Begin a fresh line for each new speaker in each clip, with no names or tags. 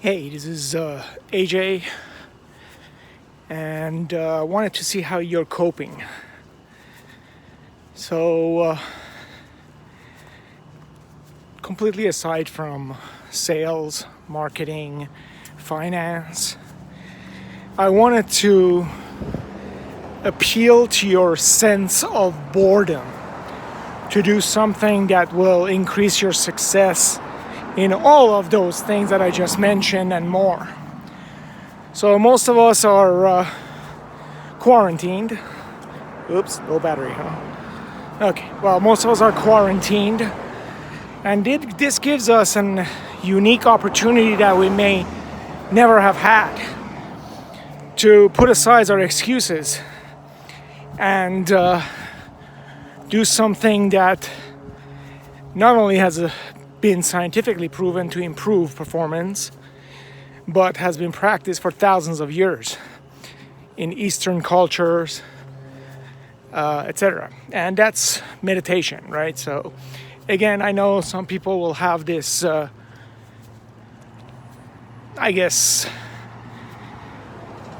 Hey, this is AJ, and wanted to see how you're coping. So, completely aside from sales, marketing, finance, I wanted to appeal to your sense of boredom, to do something that will increase your success in all of those things that I just mentioned and more. So most of us are quarantined. Oops, low battery, huh? Okay, well, most of us are quarantined, and this gives us an unique opportunity that we may never have had to put aside our excuses and do something that not only has been scientifically proven to improve performance, but has been practiced for thousands of years in Eastern cultures, etc. And that's meditation, right? So again, I know some people will have this,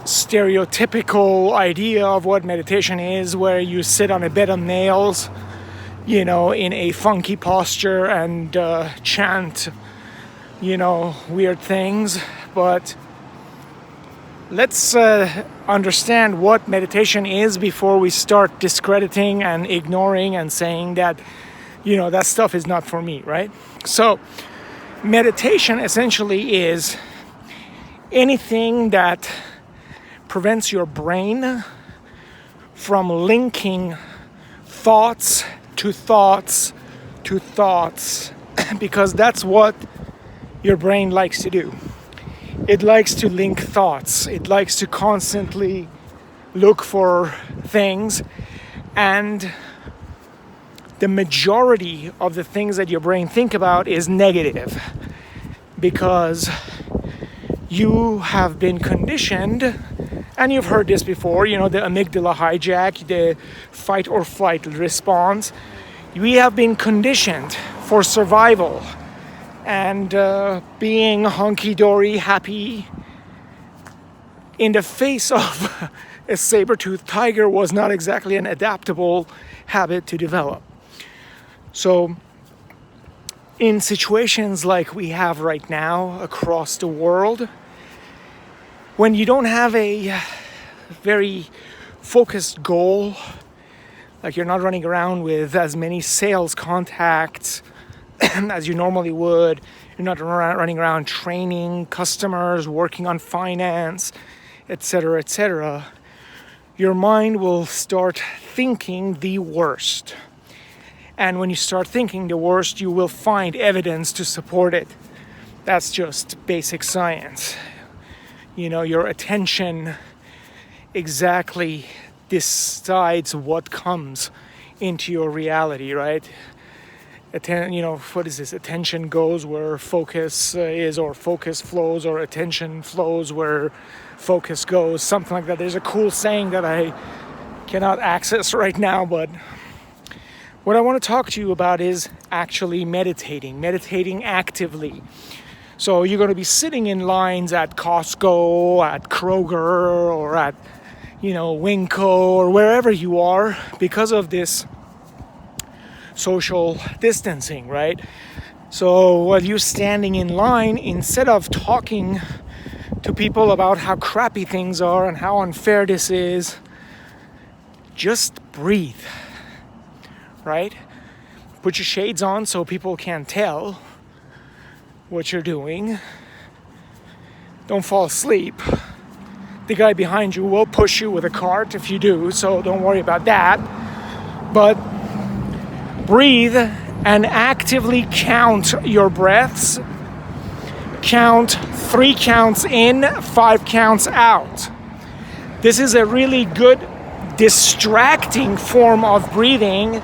stereotypical idea of what meditation is, where you sit on a bed of nails, in a funky posture and chant, weird things. But let's understand what meditation is before we start discrediting and ignoring and saying that, that stuff is not for me, right? So meditation essentially is anything that prevents your brain from linking thoughts to thoughts to thoughts, because that's what your brain likes to do. It likes to link thoughts. It likes to constantly look for things, and the majority of the things that your brain think about is negative, because you have been conditioned. And you've heard this before, the amygdala hijack, the fight or flight response. We have been conditioned for survival, and being hunky-dory, happy in the face of a saber-toothed tiger was not exactly an adaptable habit to develop. So in situations like we have right now across the world, when you don't have a very focused goal, like you're not running around with as many sales contacts as you normally would, you're not running around training customers, working on finance, etc., your mind will start thinking the worst. And when you start thinking the worst, you will find evidence to support it. That's just basic science. Your attention exactly decides what comes into your reality, right? What is this? Attention goes where focus is, or focus flows, or attention flows where focus goes. Something like that. There's a cool saying that I cannot access right now, but what I want to talk to you about is actually meditating actively. So you're going to be sitting in lines at Costco, at Kroger, or at, Winco, or wherever you are, because of this social distancing, right? So while you're standing in line, instead of talking to people about how crappy things are and how unfair this is, just breathe, right? Put your shades on so people can't tell what you're doing. Don't fall asleep. The guy behind you will push you with a cart if you do, so don't worry about that. But breathe and actively count your breaths. Count 3 counts in, 5 counts out. This is a really good distracting form of breathing,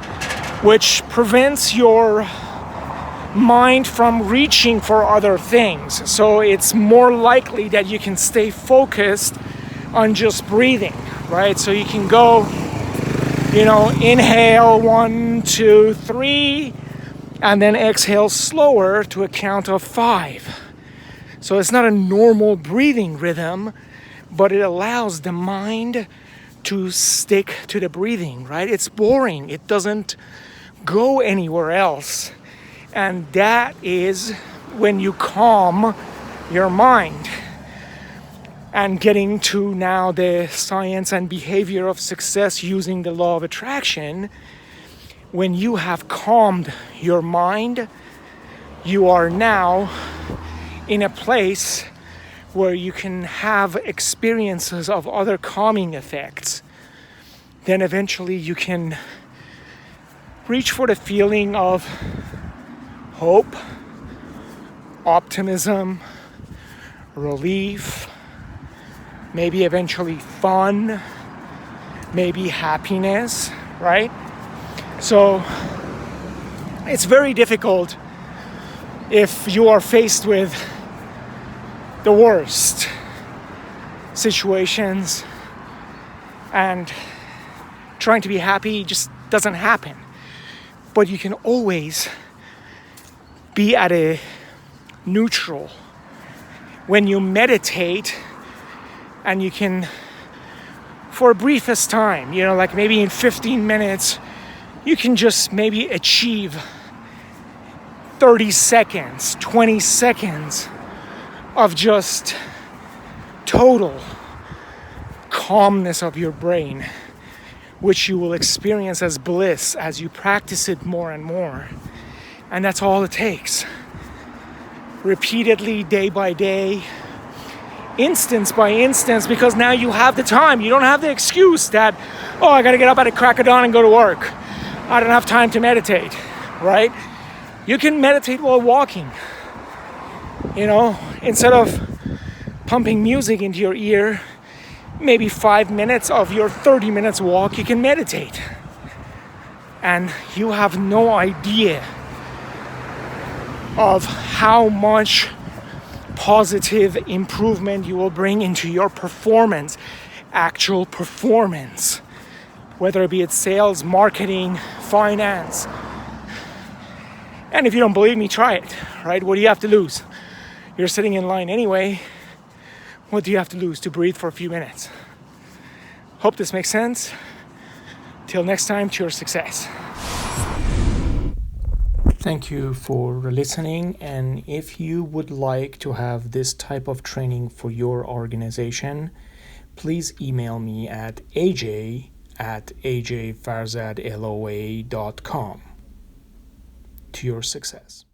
which prevents your mind from reaching for other things. So it's more likely that you can stay focused on just breathing, right? So you can go, inhale 1, 2, 3, and then exhale slower to a count of 5. So it's not a normal breathing rhythm, but it allows the mind to stick to the breathing, right? It's boring. It doesn't go anywhere else. And that is when you calm your mind. And getting to now the science and behavior of success using the law of attraction, when you have calmed your mind, you are now in a place where you can have experiences of other calming effects. Then eventually you can reach for the feeling of hope, optimism, relief, maybe eventually fun, maybe happiness, right? So it's very difficult if you are faced with the worst situations and trying to be happy just doesn't happen. But you can always be at a neutral when you meditate, and you can, for a briefest time, like maybe in 15 minutes, you can just maybe achieve 30 seconds, 20 seconds of just total calmness of your brain, which you will experience as bliss as you practice it more and more. And that's all it takes. Repeatedly, day by day, instance by instance, because now you have the time. You don't have the excuse that, oh, I gotta get up at the crack of dawn and go to work. I don't have time to meditate, right? You can meditate while walking. Instead of pumping music into your ear, maybe 5 minutes of your 30 minutes walk, you can meditate. And you have no idea of how much positive improvement you will bring into your performance, actual performance, whether it be sales, marketing, finance. And if you don't believe me, try it, right? What do you have to lose? You're sitting in line anyway. What do you have to lose to breathe for a few minutes? Hope this makes sense. Till next time, to your success. Thank you for listening, and if you would like to have this type of training for your organization, please email me at aj@ajfarzadloa.com. To your success.